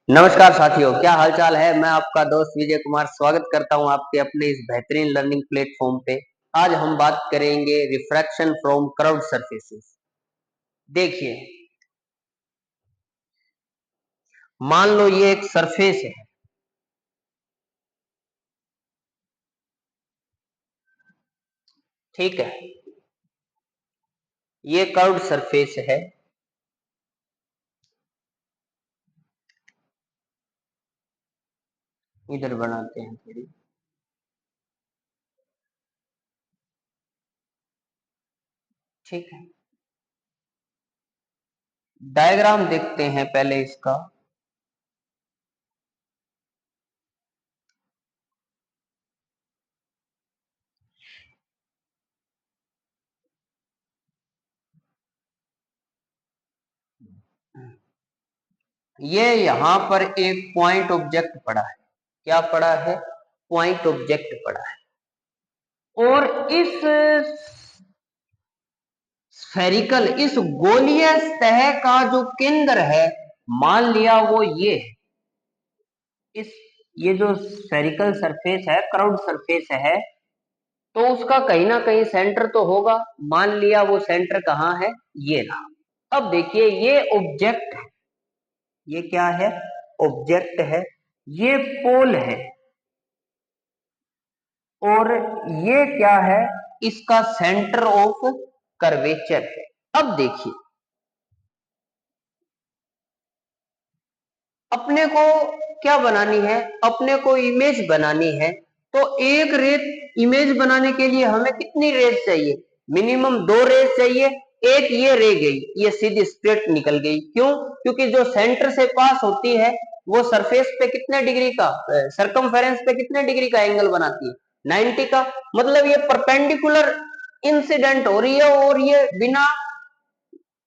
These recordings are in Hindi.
नमस्कार साथियों, क्या हालचाल है। मैं आपका दोस्त विजय कुमार स्वागत करता हूं आपके अपने इस बेहतरीन लर्निंग प्लेटफॉर्म पे। आज हम बात करेंगे रिफ्रैक्शन फ्रॉम कर्व्ड सरफेसेस। देखिए, मान लो ये एक सरफेस है, ठीक है। ये कर्व्ड सरफेस है। इधर बनाते हैं थोड़ी, ठीक है। डायग्राम देखते हैं पहले इसका। ये यहां पर एक पॉइंट ऑब्जेक्ट पड़ा है। क्या पड़ा है? पॉइंट ऑब्जेक्ट पड़ा है। और इस स्फेरिकल, इस गोलीय सतह का जो केंद्र है, मान लिया वो ये है। इस ये जो स्फेरिकल सरफेस है, कर्व्ड सरफेस है, तो उसका कहीं ना कहीं सेंटर तो होगा। मान लिया वो सेंटर कहाँ है, ये रहा। अब देखिए, ये ऑब्जेक्ट है। ये क्या है? ऑब्जेक्ट है। ये पोल है। और ये क्या है? इसका सेंटर ऑफ कर्वेचर है। अब देखिए, अपने को क्या बनानी है? अपने को इमेज बनानी है। तो एक रेस इमेज बनाने के लिए हमें कितनी रेस चाहिए? मिनिमम 2 रेस चाहिए। एक ये रह गई, ये सीधी स्ट्रेट निकल गई। क्यों? क्योंकि जो सेंटर से पास होती है वो सरफेस पे कितने डिग्री का, सरकमफेरेंस पे कितने डिग्री का एंगल बनाती है? 90 का। मतलब ये परपेंडिकुलर इंसिडेंट हो रही है और ये बिना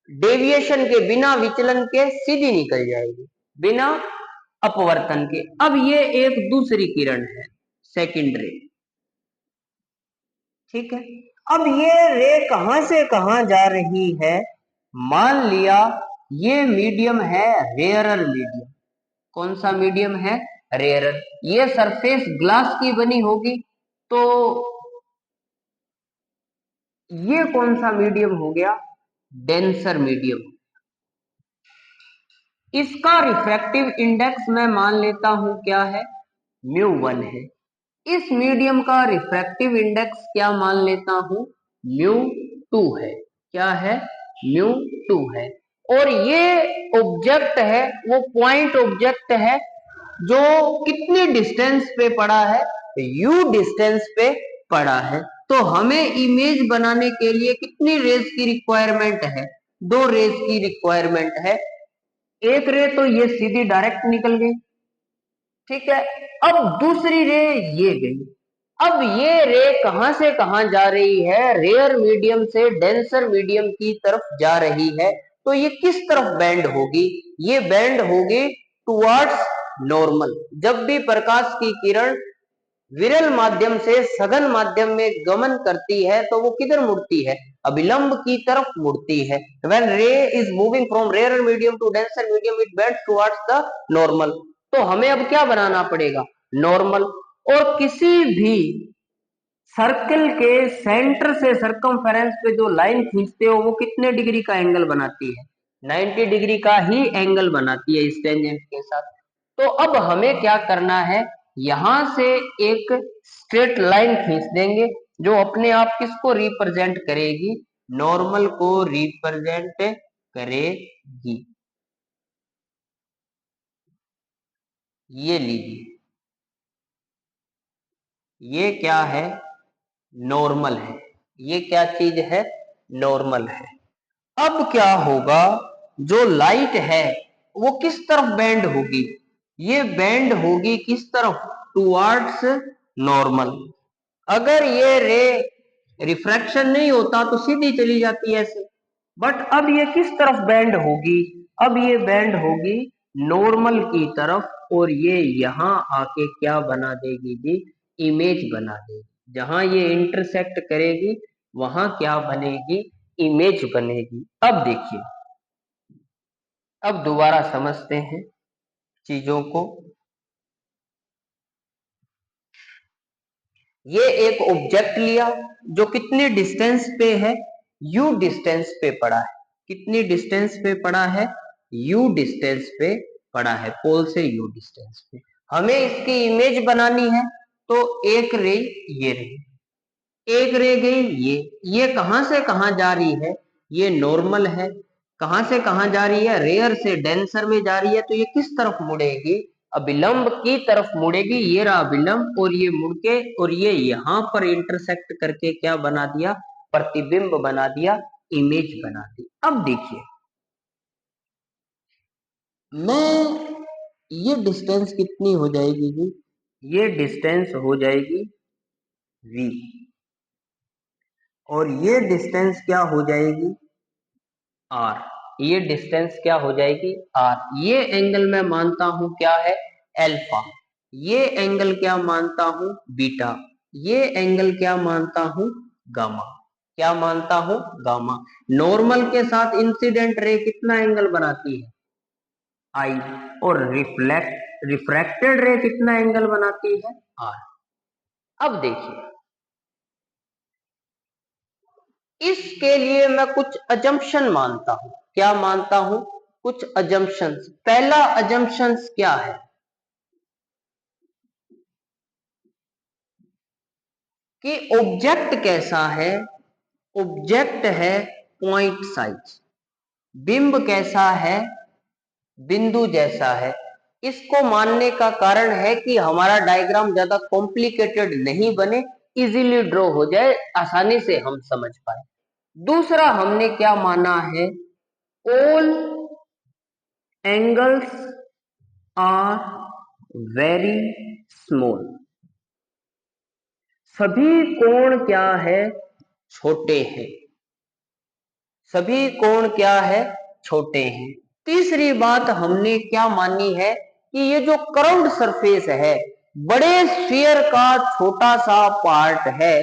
डेविएशन के, बिना विचलन के सीधी निकल जाएगी, बिना अपवर्तन के। अब ये एक दूसरी किरण है, सेकंड रे, ठीक है। अब ये रे कहां से कहां जा रही है? मान लिया ये मीडियम है रेयरर मीडियम। कौन सा मीडियम है? रेयरर। ये सरफेस ग्लास की बनी होगी, तो ये कौन सा मीडियम हो गया? Denser medium. इसका रिफ्रैक्टिव इंडेक्स मैं मान लेता हूं क्या है? म्यू 1 है। इस मीडियम का रिफ्रैक्टिव इंडेक्स क्या मान लेता हूं? म्यू 2 है। क्या है? म्यू 2 है। और ये ऑब्जेक्ट है, वो पॉइंट ऑब्जेक्ट है जो कितनी डिस्टेंस पे पड़ा है? यू डिस्टेंस पे पड़ा है। तो हमें इमेज बनाने के लिए कितनी रेज की रिक्वायरमेंट है? 2 रेज की रिक्वायरमेंट है। एक रे तो ये सीधी डायरेक्ट निकल गई, ठीक है। अब दूसरी रे ये गई। अब ये रे कहां से कहां जा रही है? रेयर मीडियम से डेंसर मीडियम की तरफ जा रही है। तो ये किस तरफ बैंड होगी? ये बैंड होगी टुवर्ड्स नॉर्मल। जब भी प्रकाश की किरण विरल माध्यम से सघन माध्यम में गमन करती है तो वो किधर मुड़ती है? अभिलंब की तरफ मुड़ती है। When ray is moving from rarer medium to denser medium, it bends towards the normal. तो हमें अब क्या बनाना पड़ेगा? नॉर्मल। और किसी भी सर्कल के सेंटर से सरकमफेरेंस पे जो लाइन खींचते हो वो कितने डिग्री का एंगल बनाती है? 90 डिग्री का ही एंगल बनाती है इस टेंजेंट के साथ। तो अब हमें क्या करना है? यहां से एक स्ट्रेट लाइन खींच देंगे जो अपने आप किसको रिप्रेजेंट करेगी? नॉर्मल को रिप्रेजेंट करेगी। ये लीजिए, ये क्या है? नॉर्मल है। ये क्या चीज है? नॉर्मल है। अब क्या होगा? जो लाइट है वो किस तरफ बेंड होगी? ये बेंड होगी किस तरफ? Towards normal. अगर ये रे रिफ्रैक्शन नहीं होता तो सीधी चली जाती है ऐसे। बट अब ये किस तरफ बेंड होगी? अब ये बेंड होगी नॉर्मल की तरफ। और ये यहां आके क्या बना देगी जी? इमेज बना देगी। जहां ये इंटरसेक्ट करेगी वहां क्या बनेगी? इमेज बनेगी। अब देखिए, अब दोबारा समझते हैं। चीजों को। ये एक ऑब्जेक्ट लिया जो कितनी डिस्टेंस पे है, u डिस्टेंस पे पड़ा है। कितनी डिस्टेंस पे पड़ा है, u डिस्टेंस पे पड़ा है, पोल से u डिस्टेंस पे। हमें इसकी इमेज बनानी है, तो एक रे ये रे, एक रे गई ये कहां से कहां जा रही है, ये नॉर्मल है। कहां से कहां जा रही है, रेयर से डेंसर में जा रही है, तो ये किस तरफ मुड़ेगी, अभिलंब की तरफ मुड़ेगी। ये रहा अभिलंब, और ये मुड़ के और ये यहां पर इंटरसेक्ट करके क्या बना दिया, प्रतिबिंब बना दिया, इमेज बना दी। अब देखिए, मैं ये डिस्टेंस कितनी हो जाएगी जी, ये डिस्टेंस हो जाएगी v, और ये डिस्टेंस क्या हो जाएगी r। ये डिस्टेंस क्या हो जाएगी r। ये एंगल मैं मानता हूं क्या है, अल्फा। ये एंगल क्या मानता हूं, बीटा। ये एंगल क्या मानता हूं, गामा। क्या मानता हूं, गामा। नॉर्मल के साथ इंसिडेंट रे कितना एंगल बनाती है, आई, और रिफ्रैक्टेड रे कितना एंगल बनाती है, r। अब देखिए, इसके लिए मैं कुछ अजम्पशन मानता हूं। क्या मानता हूं, कुछ अजम्पशंस। पहला अजम्पशंस क्या है, कि ऑब्जेक्ट कैसा है, ऑब्जेक्ट है पॉइंट साइज। बिंब कैसा है, बिंदु जैसा है। इसको मानने का कारण है कि हमारा डायग्राम ज्यादा कॉम्प्लिकेटेड नहीं बने, इजीली ड्रॉ हो जाए, आसानी से हम समझ पाए। दूसरा हमने क्या माना है, all angles are very small. सभी कोण क्या है, छोटे हैं। सभी कोण क्या है, छोटे हैं। तीसरी बात हमने क्या मानी है, कि ये जो कर्व्ड सरफेस है, बड़े स्फीयर का छोटा सा पार्ट है,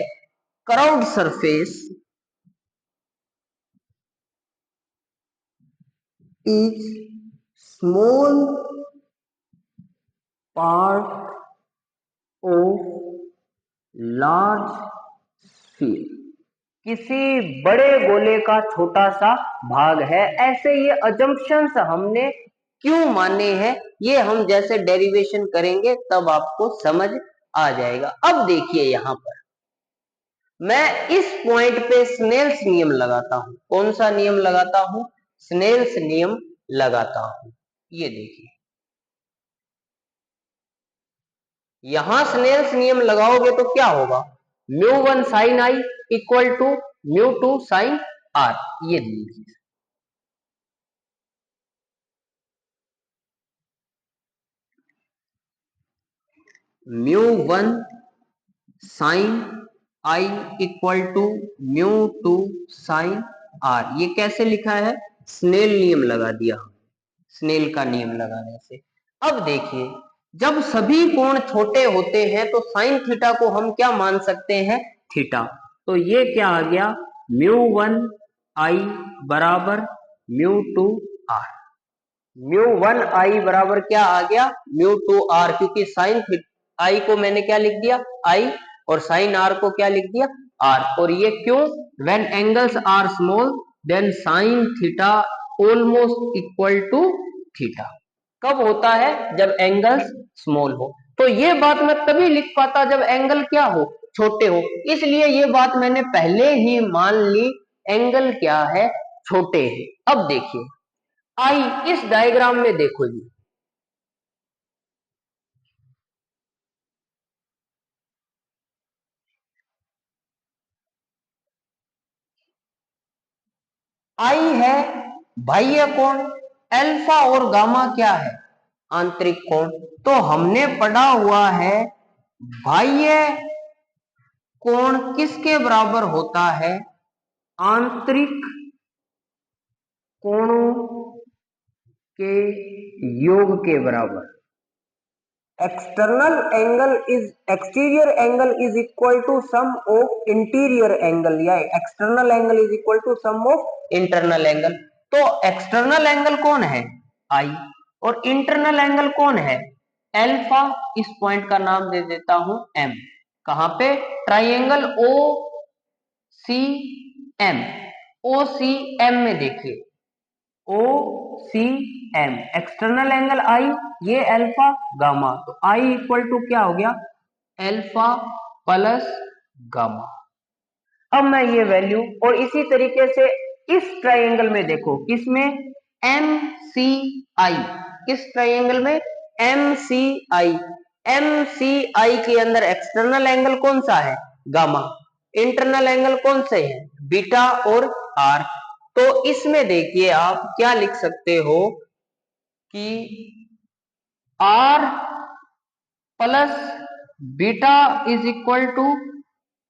curved surface is small part of large sphere. किसी बड़े गोले का छोटा सा भाग है। ऐसे ये अजम्पशंस हमने क्यों माने हैं, ये हम जैसे डेरिवेशन करेंगे तब आपको समझ आ जाएगा। अब देखिए, यहां पर मैं इस पॉइंट पे स्नेल्स नियम लगाता हूं। कौन सा नियम लगाता हूं, स्नेल्स नियम लगाता हूं। ये देखिए, यहां स्नेल्स नियम लगाओगे तो क्या होगा, μ1 sin i equal to μ2 sin r। ये लीजिए, μ1 sin i equal to μ2 sin r। ये कैसे लिखा है, स्नेल नियम लगा दिया, स्नेल का नियम लगाने से। अब देखिए, जब सभी कोण छोटे होते हैं तो साइन थीटा को हम क्या मान सकते हैं, थीटा। तो ये क्या आ गया, μ1 i बराबर μ2 r। μ1 i बराबर क्या आ गया, μ2 r, क्योंकि साइन आई को मैंने क्या लिख दिया, i, और साइन r को क्या लिख दिया, r। और ये क्यों, when angles are small then sine theta almost equal to theta. कब होता है, जब एंगल्स स्मॉल हो। तो ये बात मैं तभी लिख पाता जब एंगल क्या हो, छोटे हो। इसलिए ये बात मैंने पहले ही मान ली, एंगल क्या है, छोटे हैं। अब देखिए, आई इस डायग्राम में देखो जी, आई है बाह्य कोण, अल्फा और गामा क्या है, आंतरिक कोण। तो हमने पढ़ा हुआ है, बाह्य कोण किसके बराबर होता है, आंतरिक कोणों के योग के बराबर। Exterior angle is equal to sum of interior angle, या external angle is equal to sum of internal angle. तो एक्सटर्नल एंगल कौन है, आई, और इंटरनल एंगल कौन है, एल्फा। इस पॉइंट का नाम दे देता हूं एम। कहां पे, ट्राइंगल ओ सी एम। ओ सी एम में देखिए, ओ सी एम, एक्सटर्नल एंगल आई, ये अल्फा गामा, तो आई इक्वल टू क्या हो गया, अल्फा प्लस गामा। अब मैं ये वैल्यू, और इसी तरीके से इस ट्राइंगल में देखो, किसमें, एम सी आई, किस ट्राइंगल में, एम सी आई। एम सी आई के अंदर एक्सटर्नल एंगल कौन सा है, गामा, इंटरनल एंगल कौन से है, बीटा और आर। तो इसमें देखिए आप क्या लिख सकते हो कि R plus beta is equal to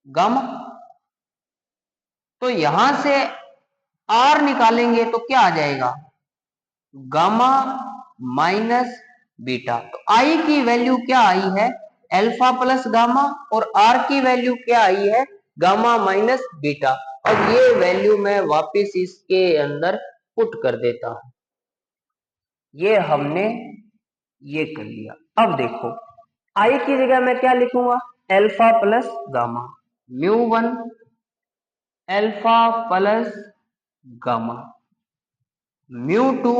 gamma. तो यहां से आर निकालेंगे तो क्या आ जाएगा, गामा माइनस बीटा। तो आई की वैल्यू क्या आई है, अल्फा प्लस गामा, और आर की वैल्यू क्या आई है, गामा माइनस बीटा। अब ये वैल्यू मैं वापस इसके अंदर पुट कर देता हूं। ये हमने ये कर लिया। अब देखो, आई की जगह मैं क्या लिखूंगा, alpha plus gamma, mu one alpha plus gamma, mu two,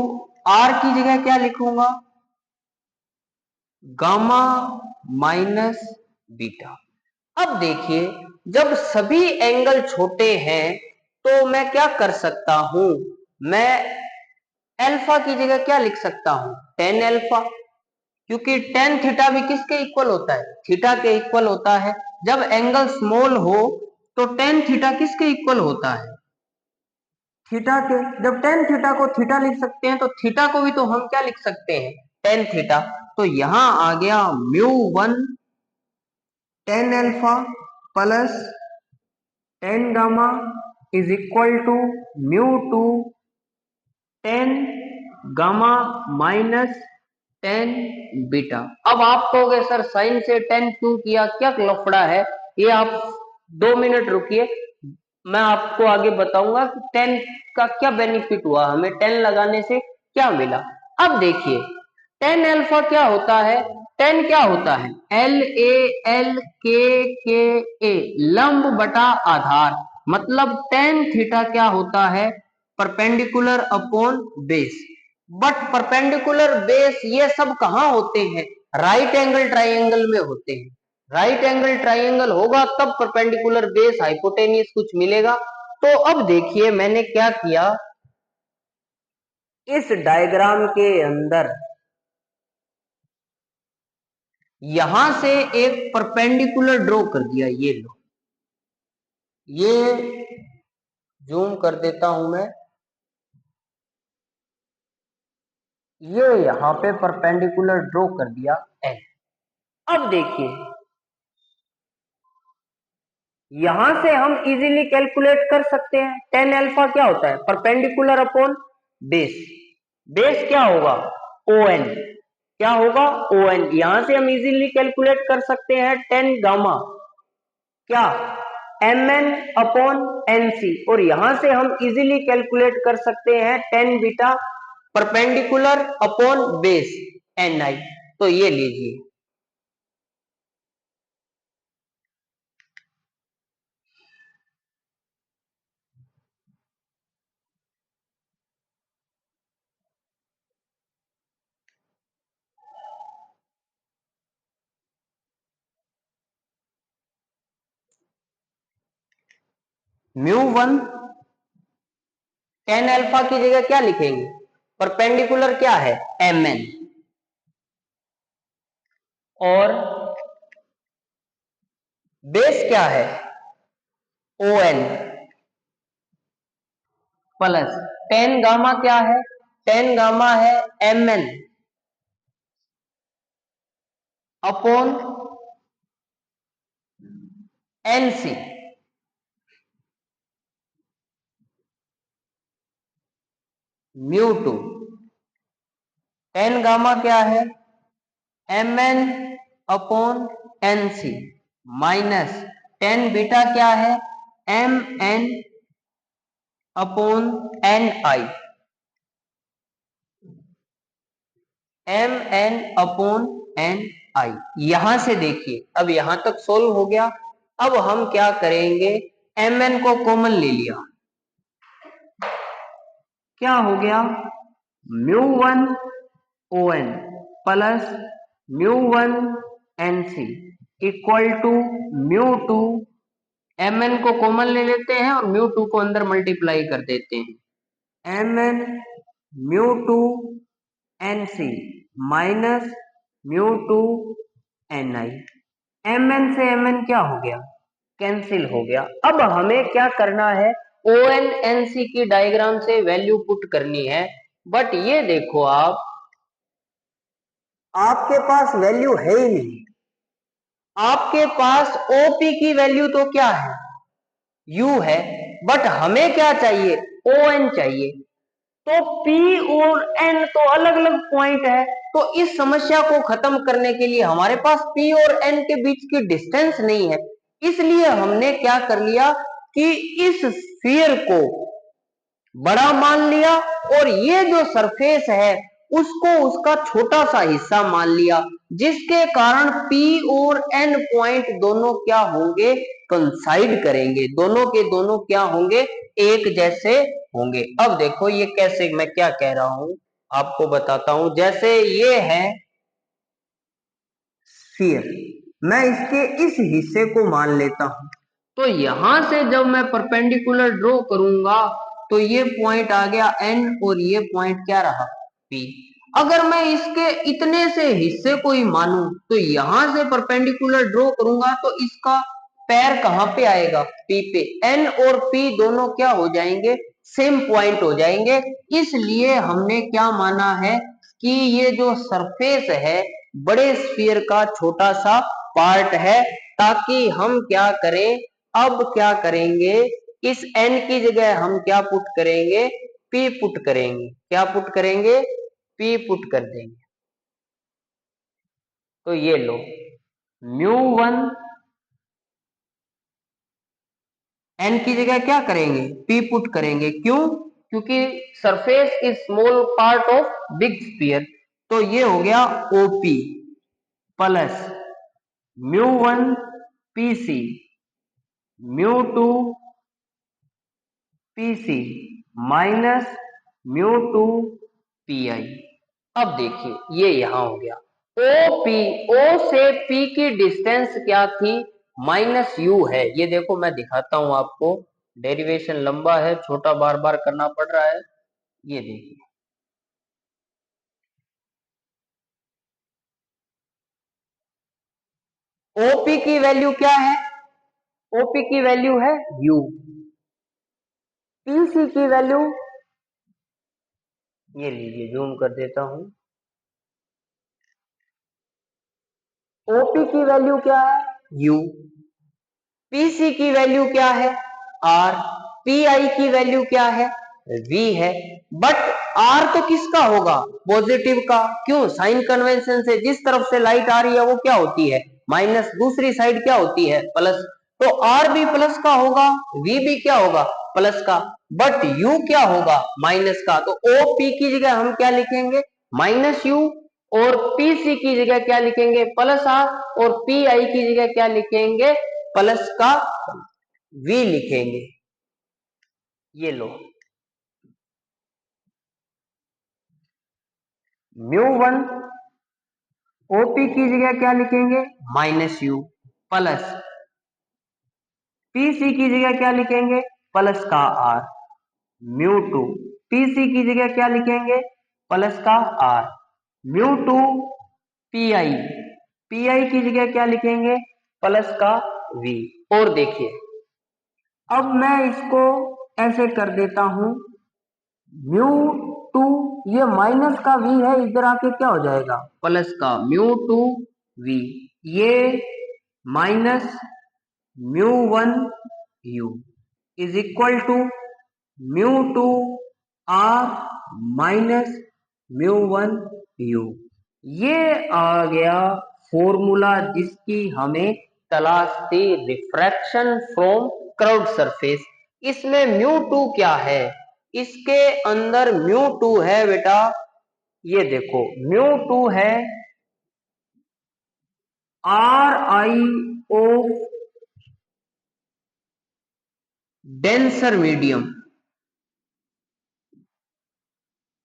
R की जगह क्या लिखूंगा, गामा माइनस बीटा। अब देखिए, जब सभी एंगल छोटे हैं तो मैं क्या कर सकता हूं, मैं अल्फा की जगह क्या लिख सकता हूं, टेन अल्फा, क्योंकि टेन थीटा भी किसके इक्वल होता है, थीटा के इक्वल होता है। जब एंगल स्मॉल हो तो टेन थीटा किसके इक्वल होता है, थीटा के। जब टेन थीटा को थीटा लिख सकते हैं तो थीटा को भी तो हम क्या लिख सकते हैं, टेन थीटा। तो यहां आ गया mu one tan alpha plus tan gamma is equal to mu two tan gamma minus tan beta. अब आप कहोगे सर साइन से टेन क्यों किया, क्या लफड़ा है, ये आप 2 मिनट रुकिए, मैं आपको आगे बताऊंगा कि टेन का क्या बेनिफिट हुआ, हमें टेन लगाने से क्या मिला। अब देखिए, टेन अल्फा क्या होता है, टेन क्या होता है, LALKKA, लंब बटा आधार। मतलब टेन थीटा क्या होता है, perpendicular upon base. But perpendicular base ये सब कहां होते हैं, राइट एंगल ट्राइंगल में होते हैं। राइट एंगल ट्राइंगल होगा तब परपेंडिकुलर बेस हाइपोटेनियस कुछ मिलेगा। तो अब देखिए मैंने क्या किया, इस डायग्राम के अंदर यहां से एक परपेंडिकुलर ड्रॉ कर दिया, ये लो, ये जूम कर देता हूं मैं, ये यहां पे परपेंडिकुलर ड्रॉ कर दिया एन। अब देखिए, यहां से हम इजीली कैलकुलेट कर सकते हैं, टेन अल्फा क्या होता है, परपेंडिकुलर अपॉन बेस। बेस क्या होगा, ओ एन, क्या होगा, ओ एन। यहां से हम इजीली कैलकुलेट कर सकते हैं टेन गामा, क्या, M N upon N C. और यहां से हम इजीली कैलकुलेट कर सकते हैं tan beta perpendicular upon base N I. तो ये लीजिए, म्यू वन टेन अल्फा की जगह क्या लिखेंगे, परपेंडिकुलर क्या है, एम एन, और बेस क्या है, O N, plus tan gamma क्या है, टेन गामा है M N upon N C. Mu two tan gamma क्या है, M N upon N C, minus tan beta क्या है, M N upon N I. M N upon N I. यहां से देखिए, अब यहां तक सोल्व हो गया। अब हम क्या करेंगे, एम एन को कॉमन ले लिया, क्या हो गया, mu one O N plus mu one N C equal to mu two, M N को कॉमन ले लेते हैं और म्यू टू को अंदर मल्टीप्लाई कर देते हैं, M N mu two N C minus mu two N I. M N से एम एन क्या हो गया, कैंसिल हो गया। अब हमें क्या करना है, ओ एन एन सी की डायग्राम से वैल्यू पुट करनी है। बट ये देखो आप, आपके पास वैल्यू है ही नहीं। आपके पास ओपी की वैल्यू तो क्या है, यू है, बट हमें क्या चाहिए, ओ एन चाहिए। तो P और N तो अलग अलग पॉइंट है, तो इस समस्या को खत्म करने के लिए हमारे पास P और N के बीच की डिस्टेंस नहीं है, इसलिए हमने क्या कर लिया कि इस स्फीयर को बड़ा मान लिया और ये जो सरफेस है उसको उसका छोटा सा हिस्सा मान लिया, जिसके कारण P और N पॉइंट दोनों क्या होंगे, कंसाइड करेंगे, दोनों के दोनों क्या होंगे, एक जैसे होंगे। अब देखो ये कैसे, मैं क्या कह रहा हूं आपको बताता हूं। जैसे ये है स्फीयर, मैं इसके इस हिस्से को मान लेता हूं, तो यहां से जब मैं परपेंडिकुलर ड्रॉ करूंगा तो ये पॉइंट आ गया N और ये पॉइंट क्या रहा P। अगर मैं इसके इतने से हिस्से को ही मानूं तो यहां से परपेंडिकुलर ड्रॉ करूंगा तो इसका पैर कहां पे आएगा, P पे। N और P दोनों क्या हो जाएंगे, सेम पॉइंट हो जाएंगे। इसलिए हमने क्या माना है कि ये जो सरफेस है बड़े स्फीयर का छोटा सा पार्ट है, ताकि हम क्या करें, अब क्या करेंगे, इस n की जगह हम क्या पुट करेंगे, p पुट करेंगे। क्या पुट करेंगे, p पुट कर देंगे। तो ये लो, म्यू वन n की जगह क्या करेंगे, p पुट करेंगे। क्यों, क्योंकि surface is small part of big sphere. तो ये हो गया OP plus mu one PC mu two PC minus mu to PI। अब देखिए ये यहां हो गया, OP, O से P की डिस्टेंस क्या थी, माइनस U है। ये देखो मैं दिखाता हूं आपको, डेरिवेशन लंबा है, छोटा बार बार करना पड़ रहा है। ये देखिए OP की वैल्यू क्या है, OP की वैल्यू है U, PC की वैल्यू, ये लीजिए जूम कर देता हूं, OP की वैल्यू क्या है U, PC की वैल्यू क्या है R, PI की वैल्यू क्या है V है। बट R तो किसका होगा, पॉजिटिव का। क्यों, साइन कन्वेंशन से जिस तरफ से लाइट आ रही है वो क्या होती है माइनस, दूसरी साइड क्या होती है प्लस। तो R भी प्लस का होगा, V भी क्या होगा प्लस का, बट U क्या होगा माइनस का। तो OP की जगह हम क्या लिखेंगे, माइनस U, और PC की जगह क्या लिखेंगे प्लस R, और PI की जगह क्या लिखेंगे प्लस का V लिखेंगे। ये लो, म्यू वन ओपी की जगह क्या लिखेंगे माइनस यू, प्लस पीसी की जगह क्या लिखेंगे प्लस का आर, म्यू टू पीसी की जगह क्या लिखेंगे प्लस का R, mu two P I, P I की जगह क्या लिखेंगे प्लस का वी। और देखिए अब मैं इसको ऐसे कर देता हूं, म्यू टू, ये माइनस का वी है, इधर आके क्या हो जाएगा प्लस का म्यू टू वी, ये minus mu one U is equal to mu two R minus mu one U. ये आ गया फॉर्मूला जिसकी हमें तलाश थी, रिफ्रैक्शन फ्रॉम कर्व्ड सरफेस। इसमें म्यू टू क्या है, इसके अंदर म्यू टू है बेटा ये देखो म्यू टू है RIO डेंसर मीडियम,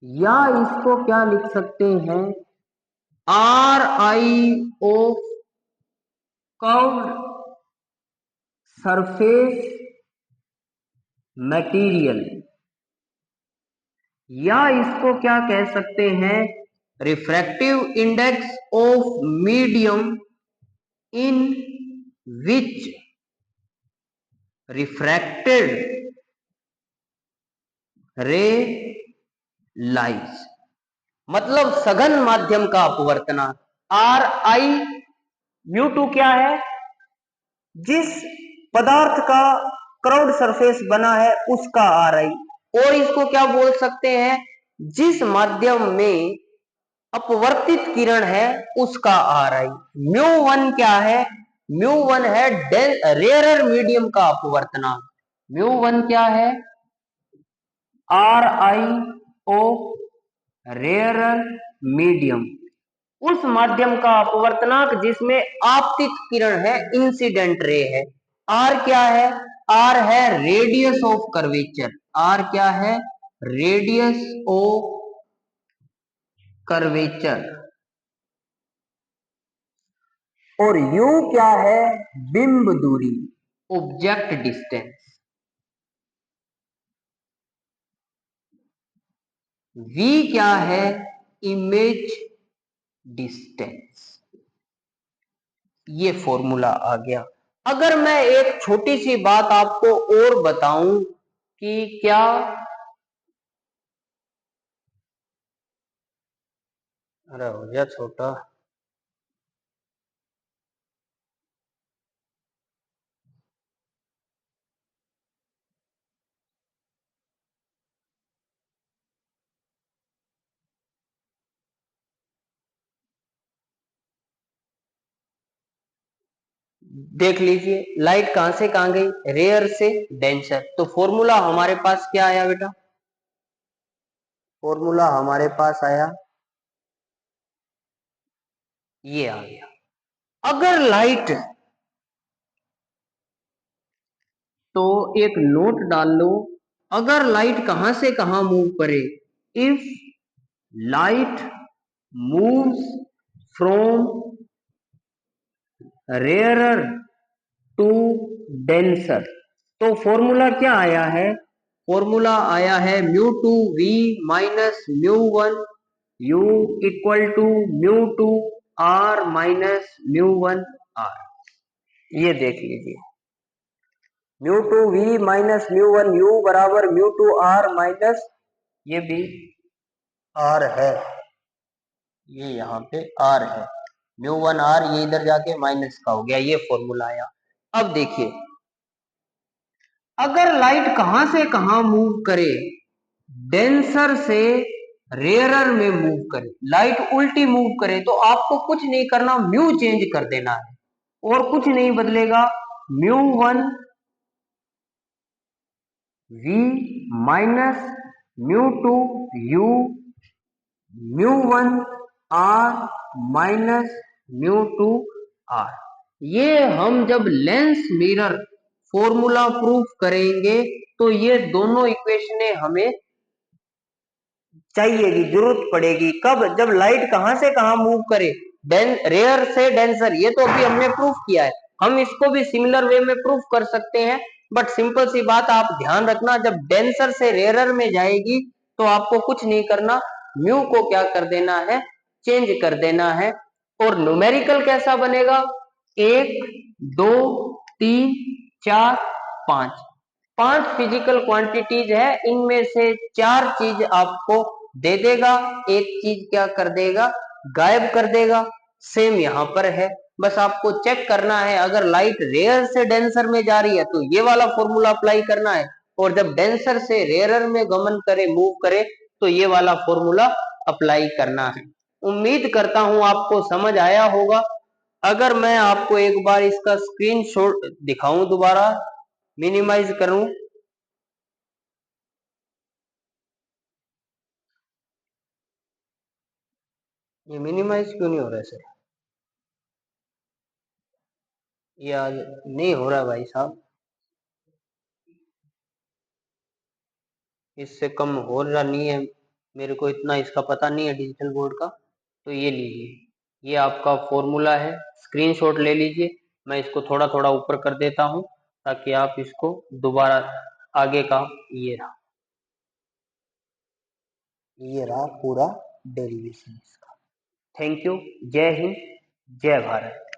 या इसको क्या लिख सकते हैं RIO कर्व्ड सरफेस मटेरियल, या इसको क्या कह सकते हैं refractive index of medium in which refracted रे लाइज, मतलब सघन माध्यम का अपवर्तनांक। RI म्यू टू क्या है, जिस पदार्थ का क्राउड सरफेस बना है उसका RI, और इसको क्या बोल सकते हैं जिस माध्यम में अपवर्तित किरण है उसका RI। म्यू वन क्या है, म्यू वन है रेयरर मीडियम का अपवर्तनांक। म्यू वन क्या है RIO रेयरर मीडियम, उस माध्यम का अपवर्तनांक जिसमें आपतित किरण है, इंसिडेंट रे है। R क्या है, R है रेडियस ऑफ कर्वेचर, R क्या है रेडियस ऑफ कर्वेचर, और U क्या है बिंब दूरी, ऑब्जेक्ट डिस्टेंस। V क्या है इमेज डिस्टेंस। ये फॉर्मूला आ गया। अगर मैं एक छोटी सी बात आपको और बताऊं कि क्या अरे हो गया छोटा, देख लीजिए लाइट कहां से कहां गई, रेयर से डेंसर। तो फॉर्मूला हमारे पास क्या आया बेटा, फॉर्मूला हमारे पास आया ये आ गया। अगर लाइट, तो एक नोट डाल लो, अगर लाइट कहां से कहां मूव करे, if light moves from rarer to denser, तो फॉर्मूला क्या आया है, फॉर्मूला आया है mu two V minus mu one U equal to mu two R minus mu one R. ये देख लीजिए mu two V minus mu one U बराबर म्यू टू आर माइनस, ये भी आर है, ये यहाँ पे आर है, म्यू वन आर, ये इधर जाके माइनस का हो गया, ये फॉर्मूला आया। अब देखिए अगर लाइट कहां से कहां मूव करे, डेंसर से रेयरर में मूव करे, लाइट उल्टी मूव करे, तो आपको कुछ नहीं करना, म्यू चेंज कर देना है और कुछ नहीं बदलेगा। Mu one V minus mu two U mu one R minus mu two R. ये हम जब लेंस मिरर फॉर्मूला प्रूफ करेंगे तो ये दोनों इक्वेशनें हमें चाहिएगी, जरूरत पड़ेगी। कब, जब लाइट कहां से कहां मूव करे, रेयर से डेंसर, ये तो अभी हमने प्रूफ किया है। हम इसको भी सिमिलर वे में प्रूफ कर सकते हैं, बट सिंपल सी बात आप ध्यान रखना, जब डेंसर से रेयरर में जाएगी तो आपको कुछ नहीं करना, म्यू को क्या कर देना है, चेंज कर देना है। और न्यूमेरिकल कैसा बनेगा, 1 2 3 4 5, 5 फिजिकल क्वांटिटीज है, इनमें से 4 चीज आपको दे देगा, एक चीज क्या कर देगा, गायब कर देगा। सेम यहां पर है, बस आपको चेक करना है, अगर लाइट रेयर से डेंसर में जा रही है तो ये वाला फॉर्मूला अप्लाई करना है, और जब डेंसर से रेयरर में गमन करे, मूव करे, तो ये वाला फॉर्मूला अप्लाई करना है। उम्मीद करता हूं आपको समझ आया होगा। अगर मैं आपको एक बार इसका स्क्रीनशॉट दिखाऊं, दोबारा मिनिमाइज करूं, ये मिनिमाइज क्यों नहीं हो रहा है सर? ये आज नहीं हो रहा भाई साहब, इससे कम हो रहा नहीं है। मेरे को इतना इसका पता नहीं है डिजिटल बोर्ड का। तो ये लीजिए, ये आपका फॉर्मूला है, स्क्रीनशॉट ले लीजिए। मैं इसको थोड़ा थोड़ा ऊपर कर देता हूँ ताकि आप इसको दोबारा आगे का, ये रहा पूरा डेरिवेशन इसका। Thank you. जय हिंद, जय भारत।